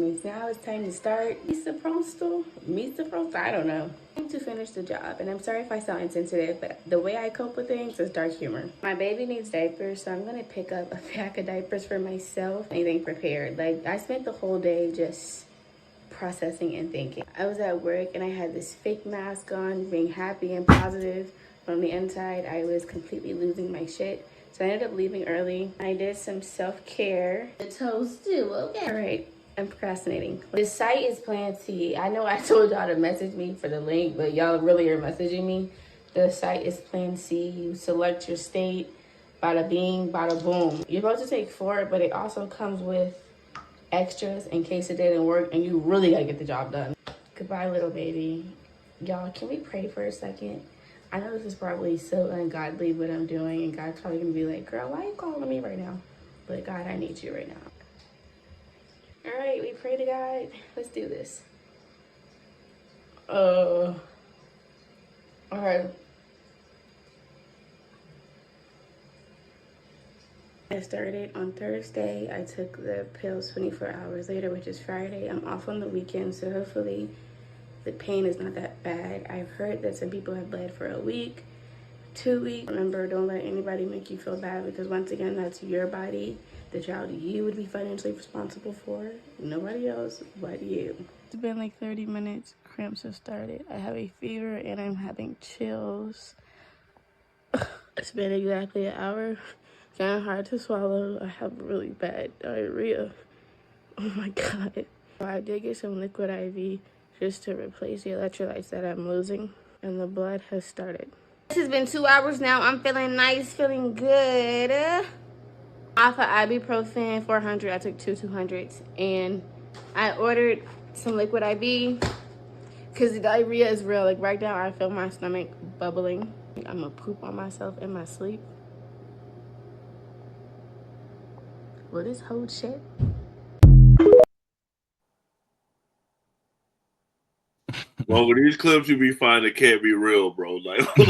Now it's time to start. Meet the I don't know. Time to finish the job, and I'm sorry if I sound insensitive, but the way I cope with things is dark humor. My baby needs diapers, so I'm gonna pick up a pack of diapers for myself. Anything prepared. Like, I spent the whole day just processing and thinking. I was at work and I had this fake mask on, being happy and positive. But on the inside, I was completely losing my shit. So I ended up leaving early. I did some self-care. The toast too, okay. All right, I'm procrastinating. The site is Plan T. I know I told y'all to message me for the link, but y'all really are messaging me. The site is Plan C. You select your state, bada bing, bada boom. You're supposed to take 4, but it also comes with extras in case it didn't work and you really gotta get the job done. Goodbye, little baby. Y'all, can we pray for a second? I know this is probably so ungodly what I'm doing, and God's probably gonna be like, girl, why are you calling me right now? But God, I need you right now. All right, we pray to God. Let's do this. All right. I started on Thursday. I took the pills 24 hours later, which is Friday. I'm off on the weekend, so hopefully the pain is not that bad. I've heard that some people have bled for a week, 2 weeks. Remember, don't let anybody make you feel bad, because once again, that's your body, the child you would be financially responsible for. Nobody else but you. It's been like 30 minutes. Cramps have started. I have a fever and I'm having chills. It's been exactly an hour. Kind of hard to swallow. I have really bad diarrhea. Oh my God. I did get some liquid IV just to replace the electrolytes that I'm losing, and the blood has started. This has been 2 hours now. I'm feeling nice, feeling good. Off of ibuprofen 400, I took 200s, and I ordered some liquid IV because the diarrhea is real. Like right now, I feel my stomach bubbling. I'm gonna poop on myself in my sleep. Will this hold shit? Well, with these clips you be finding can't be real, bro. This is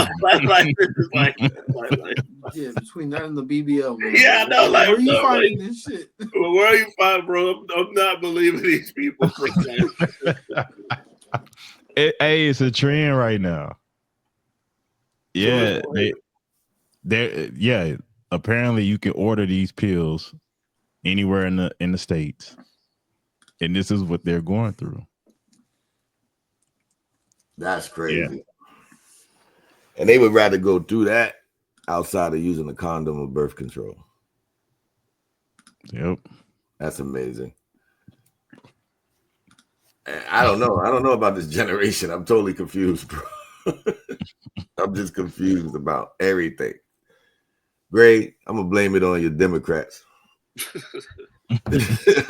Yeah, between that and the BBL, man. yeah, I know. Like, where are you finding this shit? Where are you finding, bro? I'm not believing these people. Hey, it's a trend right now. Yeah, yeah. Apparently, you can order these pills anywhere in the states, and this is what they're going through. That's crazy. Yeah. And they would rather go through that outside of using a condom or birth control. Yep. That's amazing. I don't know. I don't know about this generation. I'm totally confused, bro. I'm just confused about everything. Great. I'm going to blame it on your Democrats.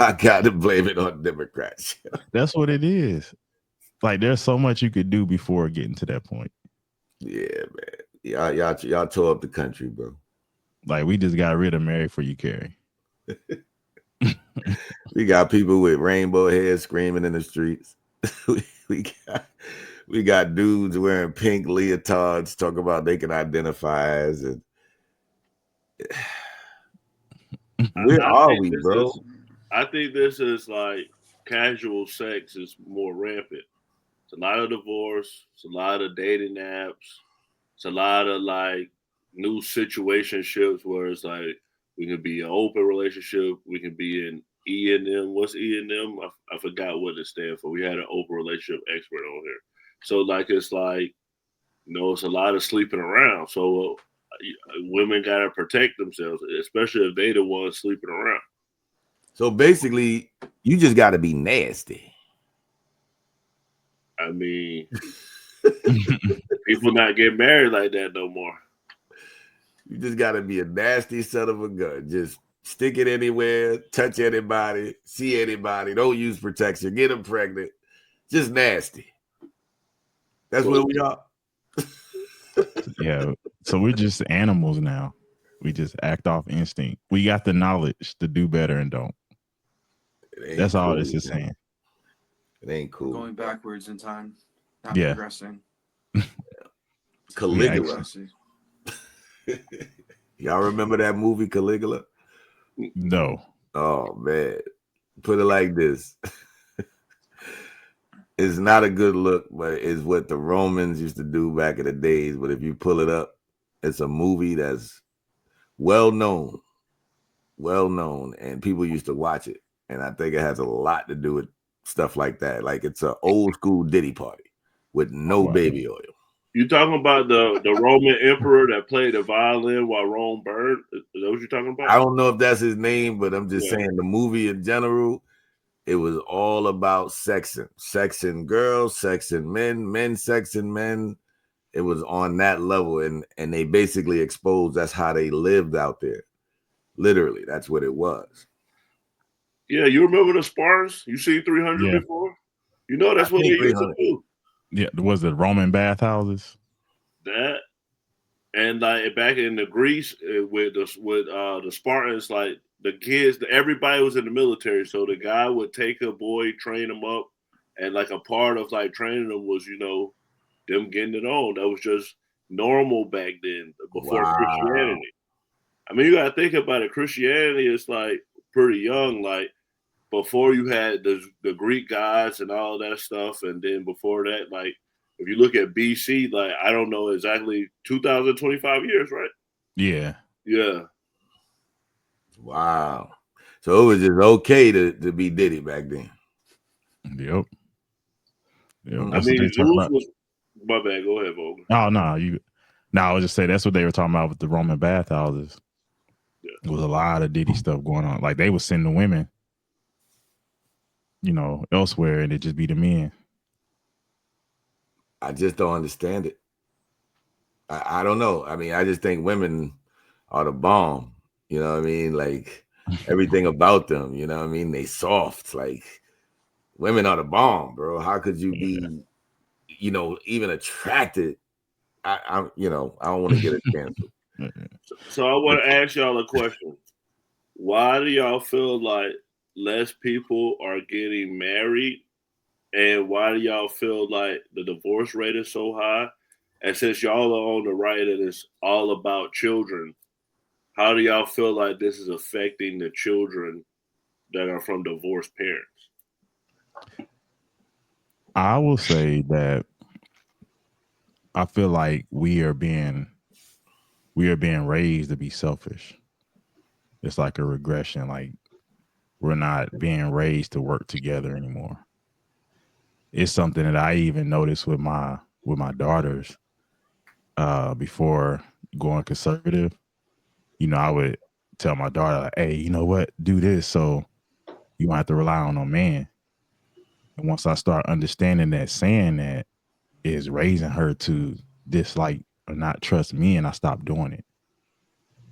I got to blame it on Democrats. That's what it is. Like, there's so much you could do before getting to that point. Yeah, man. Y'all tore up the country, bro. Like, we just got rid of Mary for you, Carrie. We got people with rainbow hair screaming in the streets. we got dudes wearing pink leotards talking about they can identify as. And where are we, bro? I think this is like casual sex is more rampant. It's a lot of divorce. It's a lot of dating apps. It's a lot of like new situationships where it's like we can be an open relationship. We can be in E&M. What's E&M? I forgot what it stands for. We had an open relationship expert on here. So like it's like, it's a lot of sleeping around. So women got to protect themselves, especially if they the ones sleeping around. So basically, you just got to be nasty. I mean, people not get married like that no more. You just got to be a nasty son of a gun. Just stick it anywhere, touch anybody, see anybody. Don't use protection. Get them pregnant. Just nasty. That's where we are. Yeah. So we're just animals now. We just act off instinct. We got the knowledge to do better and don't. That's all this is saying. It ain't cool. Going backwards in time, not Yeah. progressing. Caligula. Y'all remember that movie Caligula? No. Oh man. Put it like this. It's not a good look, but it's what the Romans used to do back in the days. But if you pull it up, it's a movie that's well known, and people used to watch it. And I think it has a lot to do with stuff like that. Like it's an old school Diddy party with no baby oil. You talking about the Roman emperor that played the violin while Rome burned? Is that what you're talking about? I don't know if that's his name, but I'm just saying the movie in general, it was all about sexing girls, sexing men, sexing men. It was on that level, and they basically exposed that's how they lived out there. Literally, that's what it was. Yeah, you remember the Spartans? You seen 300 before? You know that's what they used to do. Yeah, was it Roman bathhouses? That and like back in the Greece with the Spartans, like the kids, everybody was in the military, so the guy would take a boy, train him up, and like a part of like training them was them getting it on. That was just normal back then before Christianity. I mean, you gotta think about it. Christianity is like pretty young, like. Before you had the Greek gods and all that stuff, and then before that, like if you look at BC, like I don't know exactly 2025 years, right? Yeah. Yeah. Wow. So it was just okay to be Diddy back then. Yep. I mean, Zeus was my bad. Go ahead, Vogel. Oh no, I was just saying that's what they were talking about with the Roman bathhouses. Yeah. There was a lot of Diddy stuff going on. Like they would send the women elsewhere, and it just be the men. I just don't understand it. I don't know. I mean, I just think women are the bomb. You know what I mean? Like everything about them. You know what I mean? They soft. Like women are the bomb, bro. How could you be, even attracted? I don't want to get it canceled. So I want to ask y'all a question. Why do y'all feel like less people are getting married, and why do y'all feel like the divorce rate is so high? And since y'all are on the right and it's all about children, how do y'all feel like this is affecting the children that are from divorced parents? I will say that I feel like we are being raised to be selfish. It's like a regression. Like we're not being raised to work together anymore. It's something that I even noticed with my daughters before going conservative. I would tell my daughter, like, hey, you know what? Do this so you don't have to rely on no man. And once I start understanding that, saying that is raising her to dislike or not trust me, and I stop doing it.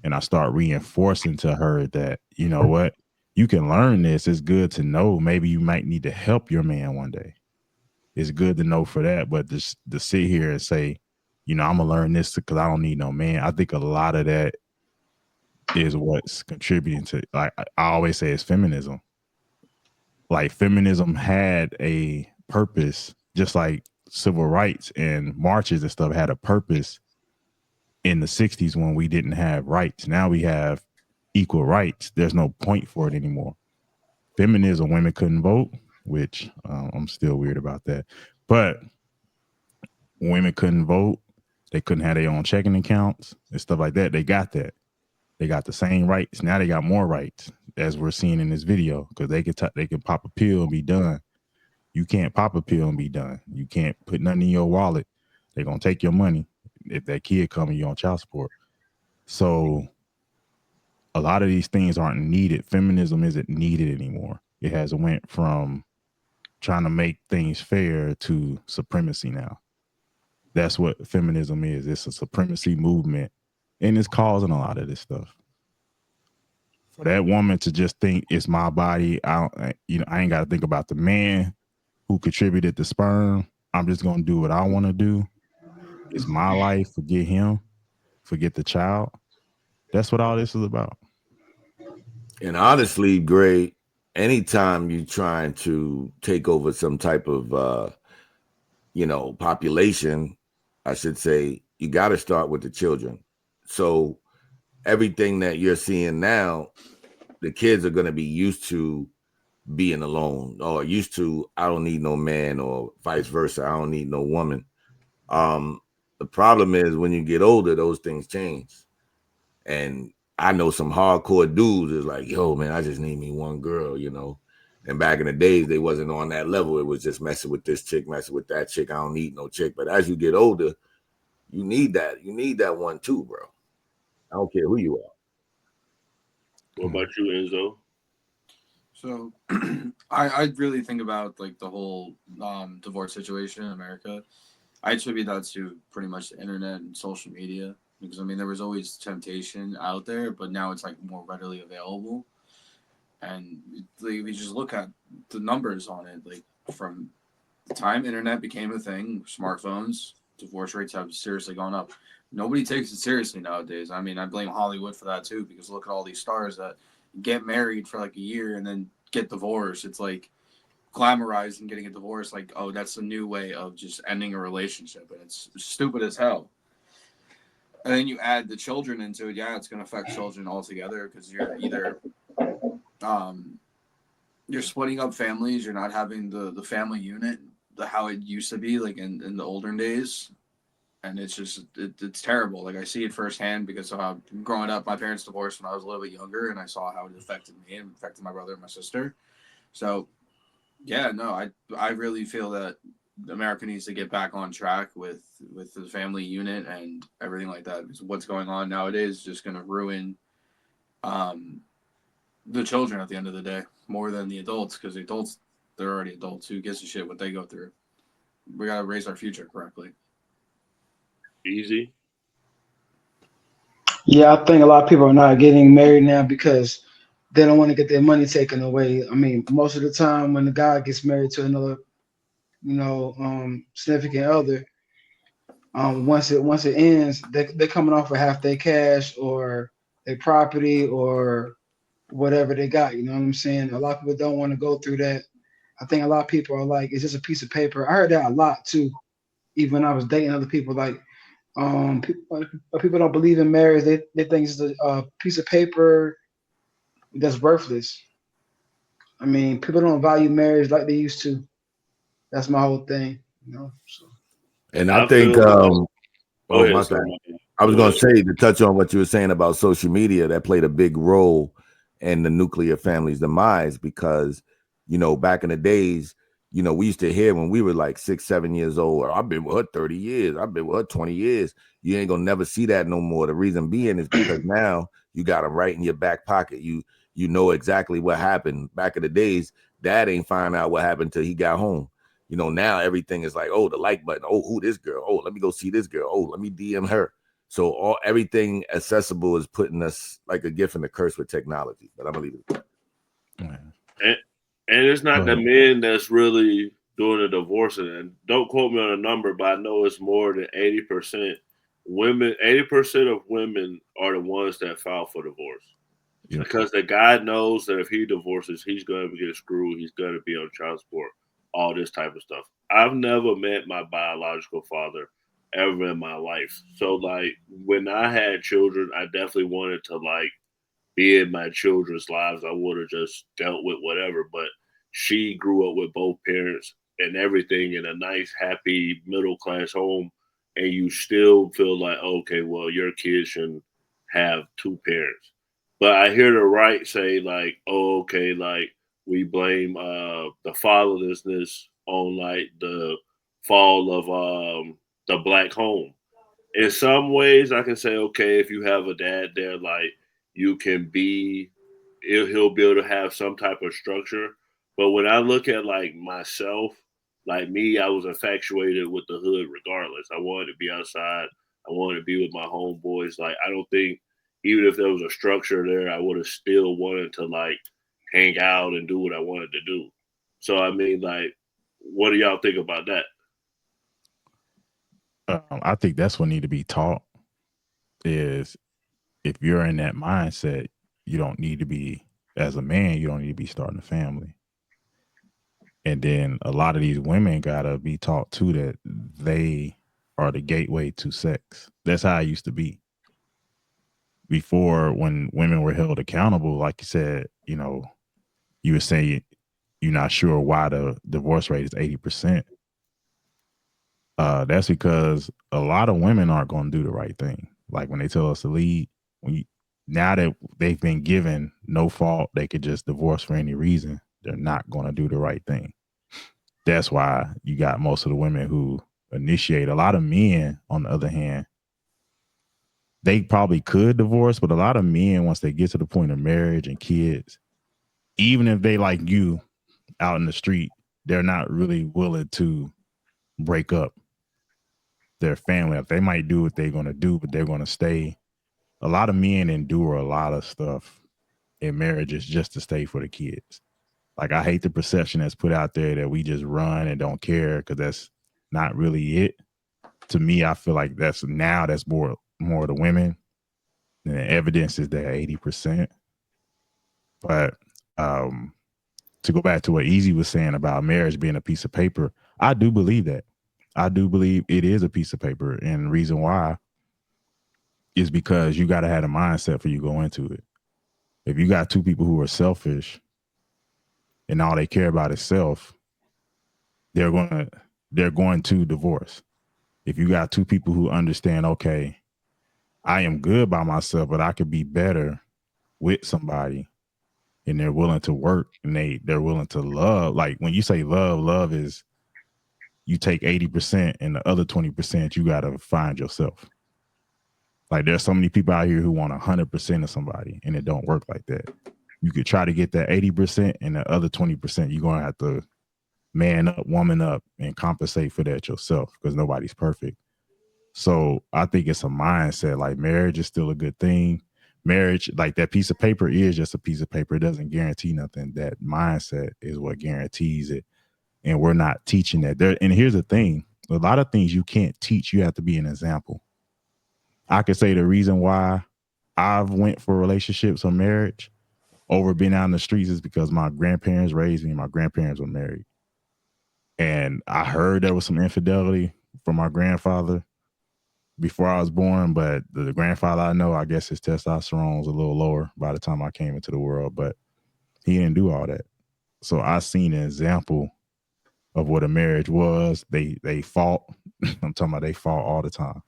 And I start reinforcing to her that, you know what? You can learn this. It's good to know. Maybe you might need to help your man one day. It's good to know for that. But to sit here and say, I'm going to learn this because I don't need no man. I think a lot of that is what's contributing to, like I always say, it's feminism. Like feminism had a purpose, just like civil rights and marches and stuff had a purpose in the 60s when we didn't have rights. Now we have equal rights. There's no point for it anymore. Feminism, women couldn't vote, which I'm still weird about that. But women couldn't vote. They couldn't have their own checking accounts and stuff like that. They got that. They got the same rights. Now they got more rights, as we're seeing in this video, because they can pop a pill and be done. You can't pop a pill and be done. You can't put nothing in your wallet. They're going to take your money if that kid coming, you on child support. So a lot of these things aren't needed. Feminism isn't needed anymore. It has went from trying to make things fair to supremacy now. That's what feminism is. It's a supremacy movement, and it's causing a lot of this stuff. For that woman to just think it's my body, I ain't got to think about the man who contributed the sperm. I'm just going to do what I want to do. It's my life. Forget him. Forget the child. That's what all this is about. And honestly, Gray, anytime you're trying to take over some type of, population, I should say, you got to start with the children. So everything that you're seeing now, the kids are going to be used to being alone, or used to, I don't need no man, or vice versa. I don't need no woman. The problem is when you get older, those things change. And I know some hardcore dudes is like, yo, man, I just need me one girl, you know. And back in the days, they wasn't on that level. It was just messing with this chick, messing with that chick. I don't need no chick. But as you get older, you need that. You need that one too, bro. I don't care who you are. What about you, Enzo? So I really think about like the whole divorce situation in America. I attribute that to pretty much the internet and social media, because I mean there was always temptation out there, but now it's like more readily available. And like, if you just look at the numbers on it, like from the time internet became a thing, smartphones, divorce rates have seriously gone up. Nobody takes it seriously nowadays. I mean, I blame Hollywood for that too, because look at all these stars that get married for like a year and then get divorced. It's like glamorized and getting a divorce, like, oh, that's a new way of just ending a relationship, and it's stupid as hell. And then you add the children into it. Yeah, it's going to affect children altogether, because you're either um, you're splitting up families. You're not having the family unit, how it used to be, like in the olden days. And it's just it's terrible. Like I see it firsthand, because growing up, my parents divorced when I was a little bit younger, and I saw how it affected me and affected my brother and my sister. So yeah, no, I really feel that America needs to get back on track with the family unit and everything like that. Because what's going on nowadays is just going to ruin um, the children at the end of the day more than the adults. Because the adults, they're already adults. Who gives a shit what they go through? We got to raise our future correctly. Easy. Yeah, I think a lot of people are not getting married now because they don't want to get their money taken away. I mean, most of the time when the guy gets married to another, significant other, once it ends, they're coming off with half their cash or their property or whatever they got. You know what I'm saying? A lot of people don't want to go through that. I think a lot of people are like, it's just a piece of paper. I heard that a lot too. Even when I was dating other people, like people don't believe in marriage. They think it's a piece of paper that's worthless. I mean, people don't value marriage like they used to. That's my whole thing, you know. So And I I think, feel like. Go oh, ahead, my bad. somebody. I was Go going ahead. to say, to touch on what you were saying about social media, that played a big role in the nuclear family's demise, because, back in the days, we used to hear when we were like 6, 7 years old, I've been with her 30 years. I've been with her 20 years. You ain't going to never see that no more. The reason being is because now you got them right in your back pocket. You know exactly what happened. Back in the days, dad ain't find out what happened till he got home. Now everything is like, oh, the like button. Oh, who this girl? Oh, let me go see this girl. Oh, let me DM her. So everything accessible is putting us like a gift and a curse with technology. But I'm gonna leave it at that. And it's not the Go ahead. men that's really doing the divorcing. And don't quote me on a number, but I know it's more than 80% women. 80% of women are the ones that file for divorce. Yeah. Because the guy knows that if he divorces, he's going to get screwed. He's going to be on child support, all this type of stuff. I've never met my biological father ever in my life. So, like, when I had children, I definitely wanted to, like, be in my children's lives. I would have just dealt with whatever. But she grew up with both parents and everything in a nice, happy, middle class home. And you still feel like, okay, well, your kids shouldn't have two parents. But I hear the right say, like, oh, okay, like we blame the fatherlessness on like the fall of the black home. In some ways, I can say, okay, if you have a dad there, like you can be, he'll be able to have some type of structure. But when I look at like myself, like me, I was infatuated with the hood regardless. I wanted to be outside. I wanted to be with my homeboys. Like, I don't think, even if there was a structure there, I would have still wanted to like hang out and do what I wanted to do. So, I mean, like, what do y'all think about that? I think that's what need to be taught is if you're in that mindset, you don't need to be, as a man, you don't need to be starting a family. And then a lot of these women gotta be taught too that they are the gateway to sex. That's how it used to be. Before, when women were held accountable, like you said, you were saying you're not sure why the divorce rate is 80%. That's because a lot of women aren't going to do the right thing. Like when they tell us to leave, now that they've been given no fault, they could just divorce for any reason. They're not going to do the right thing. That's why you got most of the women who initiate. A lot of men, on the other hand, they probably could divorce, but a lot of men, once they get to the point of marriage and kids, even if they like you out in the street, they're not really willing to break up their family. They might do what they're going to do, but they're going to stay. A lot of men endure a lot of stuff in marriages just to stay for the kids. Like, I hate the perception that's put out there that we just run and don't care, because that's not really it. To me, I feel like that's more the women. And the evidence is that 80%. But to go back to what Easy was saying about marriage being a piece of paper, I do believe that. I do believe it is a piece of paper. And the reason why is because you got to have a mindset for you go into it. If you got two people who are selfish and all they care about is self, they're going to divorce. If you got two people who understand, okay, I am good by myself, but I could be better with somebody, and they're willing to work and they're willing to love. Like when you say love is you take 80% and the other 20% you got to find yourself. Like there's so many people out here who want 100% of somebody, and it don't work like that. You could try to get that 80% and the other 20%, you're going to have to man up, woman up, and compensate for that yourself, because nobody's perfect. So I think it's a mindset. Like marriage is still a good thing. Marriage, like that piece of paper is just a piece of paper. It doesn't guarantee nothing. That mindset is what guarantees it. And we're not teaching that. And here's the thing. A lot of things you can't teach. You have to be an example. I could say the reason why I've went for relationships or marriage over being out in the streets is because my grandparents raised me. My grandparents were married. And I heard there was some infidelity from my grandfather before I was born, but the grandfather I know, I guess his testosterone was a little lower by the time I came into the world, but he didn't do all that. So I seen an example of what a marriage was. They fought. I'm talking about they fought all the time.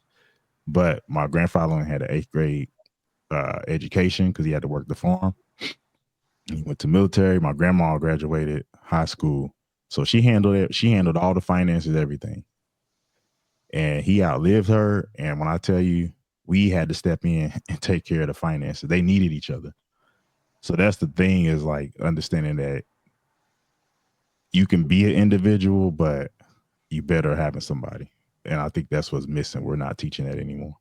But my grandfather only had an 8th grade education because he had to work the farm. He went to military. My grandma graduated high school. So she handled it. She handled all the finances, everything. And he outlived her. And when I tell you, we had to step in and take care of the finances. They needed each other. So that's the thing, is like understanding that you can be an individual, but you better having somebody. And I think that's what's missing. We're not teaching that anymore.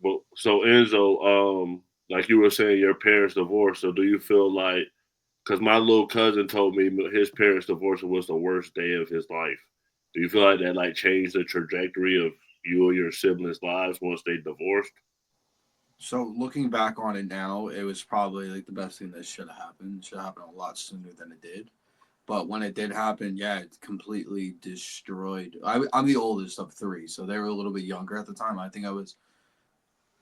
But so Enzo, like you were saying, your parents divorced. So do you feel like, because my little cousin told me his parents divorce was the worst day of his life. Do you feel like that like changed the trajectory of you or your siblings' lives once they divorced? So looking back on it now, it was probably like the best thing that should have happened. It should have happened a lot sooner than it did. But when it did happen, yeah, it completely destroyed. I'm the oldest of 3, so they were a little bit younger at the time. I think I was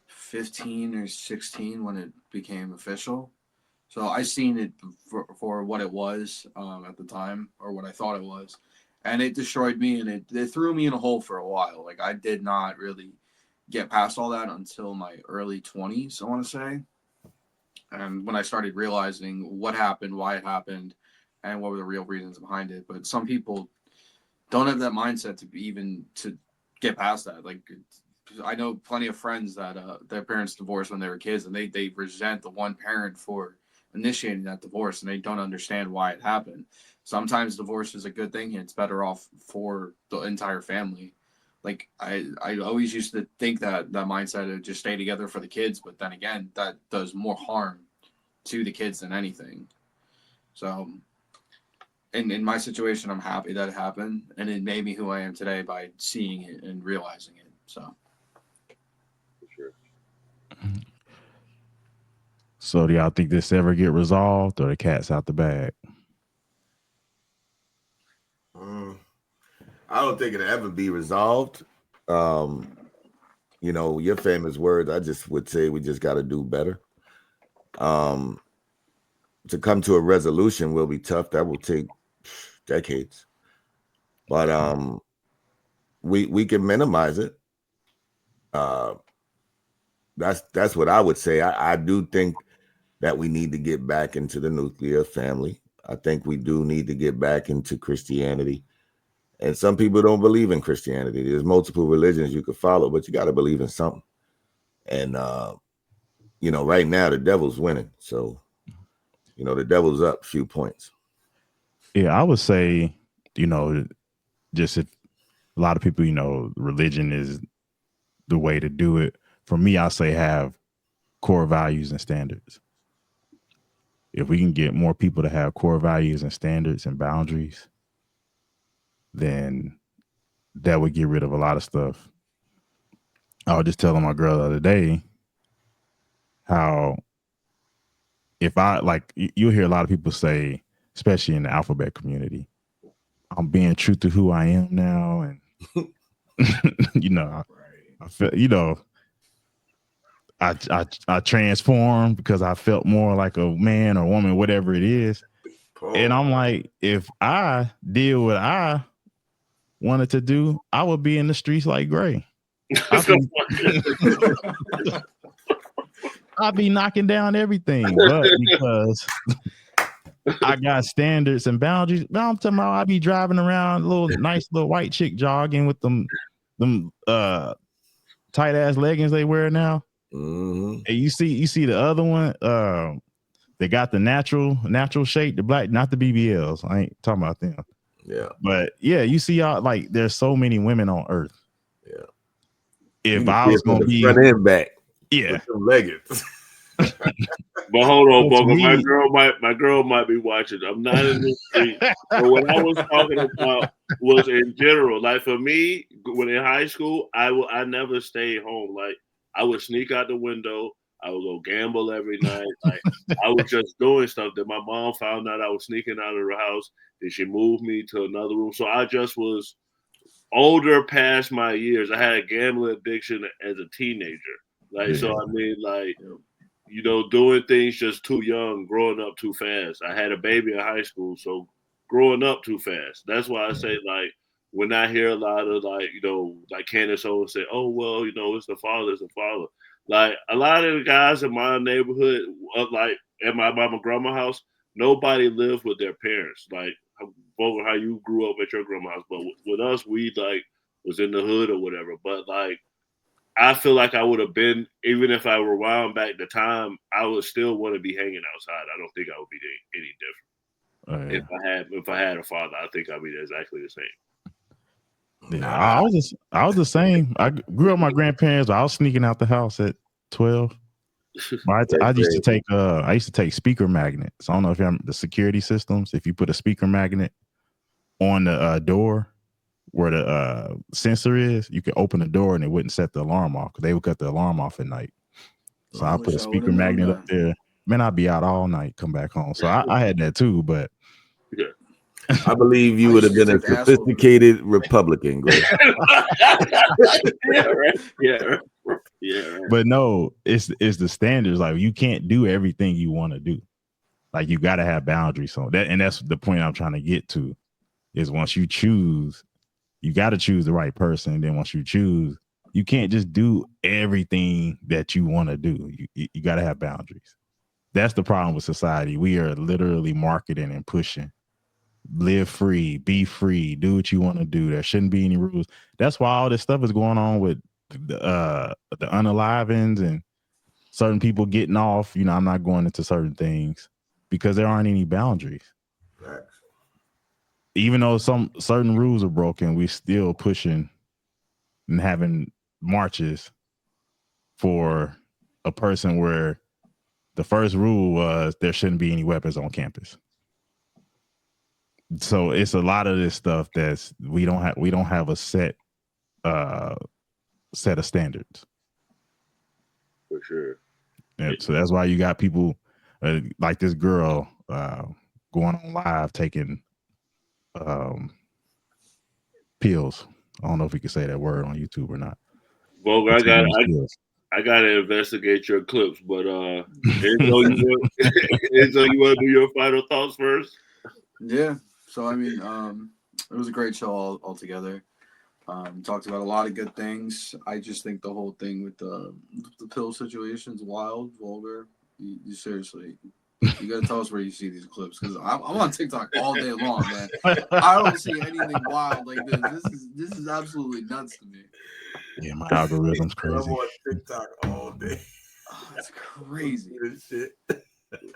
15 or 16 when it became official. So I seen it for what it was at the time, or what I thought it was, and it destroyed me, and it threw me in a hole for a while. Like I did not really get past all that until my early 20s, I want to say, and when I started realizing what happened, why it happened, and what were the real reasons behind it. But some people don't have that mindset to get past that. Like I know plenty of friends that their parents divorced when they were kids, and they resent the one parent for initiating that divorce, and they don't understand why it happened. Sometimes divorce is a good thing, and it's better off for the entire family. Like I always used to think that mindset of just stay together for the kids, but then again, that does more harm to the kids than anything. So in my situation, I'm happy that it happened, and it made me who I am today by seeing it and realizing it. So For sure. So do y'all think this ever get resolved, or the cat's out the bag? I don't think it'll ever be resolved. Your famous words, I just would say we just got to do better. to come to a resolution will be tough. That will take decades. But we can minimize it. That's what I would say. I do think that we need to get back into the nuclear family. I think we do need to get back into Christianity. And some people don't believe in Christianity. There's multiple religions you could follow, but you got to believe in something. And right now the devil's winning. So, the devil's up a few points. Yeah, I would say, just if a lot of people, religion is the way to do it. For me, I say have core values and standards. If we can get more people to have core values and standards and boundaries, then that would get rid of a lot of stuff. I was just telling my girl the other day how if I you'll hear a lot of people say, especially in the alphabet community, I'm being true to who I am now. And, I feel, I transformed because I felt more like a man or woman, whatever it is. And I'm like, if I did what I wanted to do, I would be in the streets like Gray. I'd be knocking down everything, but because I got standards and boundaries, I'm talking about I be driving around nice little white chick jogging with them tight ass leggings they wear now. Mm-hmm. And you see the other one, they got the natural shape, the black, not the BBLs. I ain't talking about them. Yeah. But yeah, you see y'all there's so many women on earth. Yeah. If I was gonna be front and back, yeah, with them leggings. But hold on, Booker. My girl might be watching. I'm not in the street. But what I was talking about was in general. Like for me, when in high school, I never stayed home. Like I would sneak out the window. I would go gamble every night. Like I was just doing stuff that my mom found out I was sneaking out of her house. Then she moved me to another room. So I just was older past my years. I had a gambling addiction as a teenager. Like so, I mean, like. Doing things just too young, growing up too fast. I had a baby in high school, so growing up too fast. That's why I say, like, when I hear a lot of, like Candace Owens say, oh, well, it's the father. Like, a lot of the guys in my neighborhood, like, at my grandma's house, nobody lived with their parents. Like, how you grew up at your grandma's house. But with us, we, like, was in the hood or whatever. But, like, I feel like I would have been, even if I rewound back the time, I would still want to be hanging outside. I don't think I would be any different. If I had a father, I think I'd be exactly the same. Yeah, I was the same. I grew up with my grandparents, but I was sneaking out the house at 12. I used to take speaker magnets. I don't know if you have the security systems. If you put a speaker magnet on the door where the sensor is, you could open the door and it wouldn't set the alarm off because they would cut the alarm off at night. So I put a speaker magnet up there. Man, I'd be out all night, come back home. So I had that too, but yeah. I believe you would have been a sophisticated Republican, Greg. Yeah, right. Yeah, right. Yeah, right. But no, it's the standards. Like you can't do everything you want to do. Like you got to have boundaries. So that's the point I'm trying to get to. Is once you choose, you got to choose the right person. And then once you choose, you can't just do everything that you want to do. You got to have boundaries. That's the problem with society. We are literally marketing and pushing. Live free, be free, do what you want to do. There shouldn't be any rules. That's why all this stuff is going on with the unalivings and certain people getting off. I'm not going into certain things because there aren't any boundaries. Right. Even though some certain rules are broken, we're still pushing and having marches for a person where the first rule was there shouldn't be any weapons on campus. So it's a lot of this stuff that's we don't have a set of standards. For sure. And so that's why you got people like this girl going on live taking pills. I don't know if we can say that word on YouTube or not. Vogue, I I gotta investigate your clips, but Enzo, Enzo, you want to do your final thoughts first? Yeah. So I mean, it was a great show altogether. Talked about a lot of good things. I just think the whole thing with the pill situation is wild, vulgar. You seriously, you gotta tell us where you see these clips because I'm on TikTok all day long, man. I don't see anything wild like this. This is absolutely nuts to me. Yeah, my algorithm's I'm crazy. on TikTok all day. Oh, it's crazy. This shit.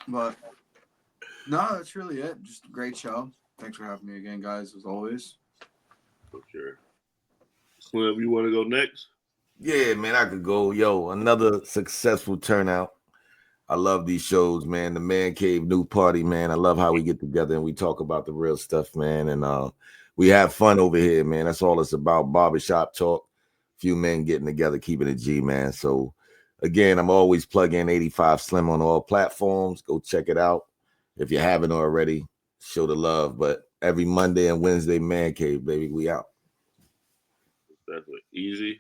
But no, that's really it. Just a great show. Thanks for having me again, guys, as always. For sure. Slim, you want to go next? Yeah, man, I could go. Yo, another successful turnout. I love these shows, man. The Man Cave New Party, man. I love how we get together and we talk about the real stuff, man. And we have fun over here, man. That's all it's about. Barbershop talk. Few men getting together, keeping it G, man. So again, I'm always plugging 85 Slim on all platforms. Go check it out. If you haven't already, show the love. But every Monday and Wednesday, Man Cave, baby, we out. Definitely. Easy.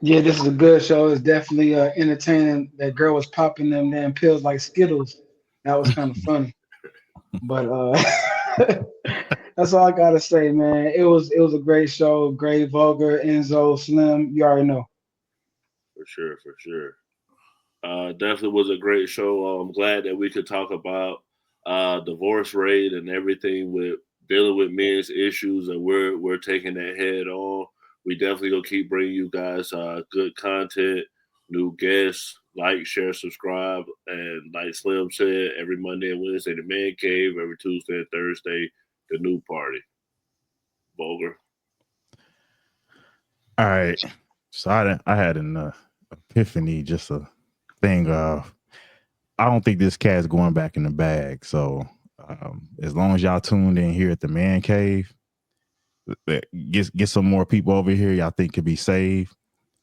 Yeah, this is a good show. It's definitely entertaining. That girl was popping them damn pills like Skittles. That was kind of funny. But that's all I gotta say, man. It was a great show. Great, vulgar, Enzo, Slim. You already know. For sure, for sure. Definitely was a great show. I'm glad that we could talk about divorce rate and everything with dealing with men's issues, and we're taking that head on. We definitely gonna keep bringing you guys good content, new guests. Like, share, subscribe, and like Slim said, every Monday and Wednesday the Man Cave, every Tuesday and Thursday the New Party. Vulgar. All right. So I had an epiphany, just a thing of I don't think this cat's going back in the bag. So as long as y'all tuned in here at the Man Cave, get some more people over here y'all think could be saved,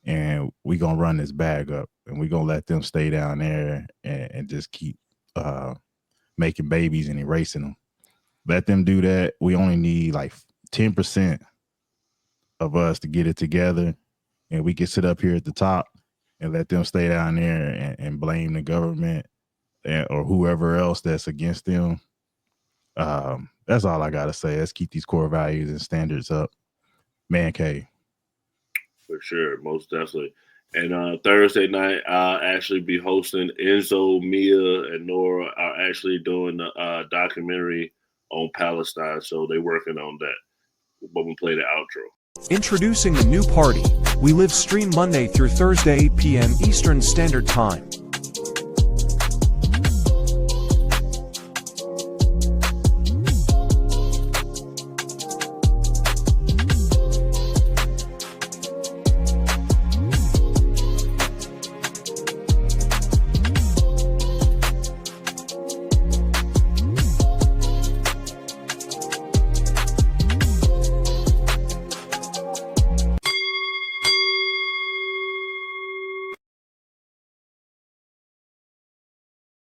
and we gonna run this bag up, and we gonna let them stay down there and just keep making babies and erasing them. Let them do that. We only need like 10% of us to get it together, and we can sit up here at the top and let them stay down there and blame the government or whoever else that's against them. That's all I gotta say. Let's keep these core values and standards up. Man cave. For sure, most definitely. And Thursday night, I'll actually be hosting Enzo, Mia, and Nora are actually doing the documentary on Palestine. So they're working on that. But we play the outro. Introducing the New Party. We live stream Monday through Thursday, 8 p.m. Eastern Standard Time.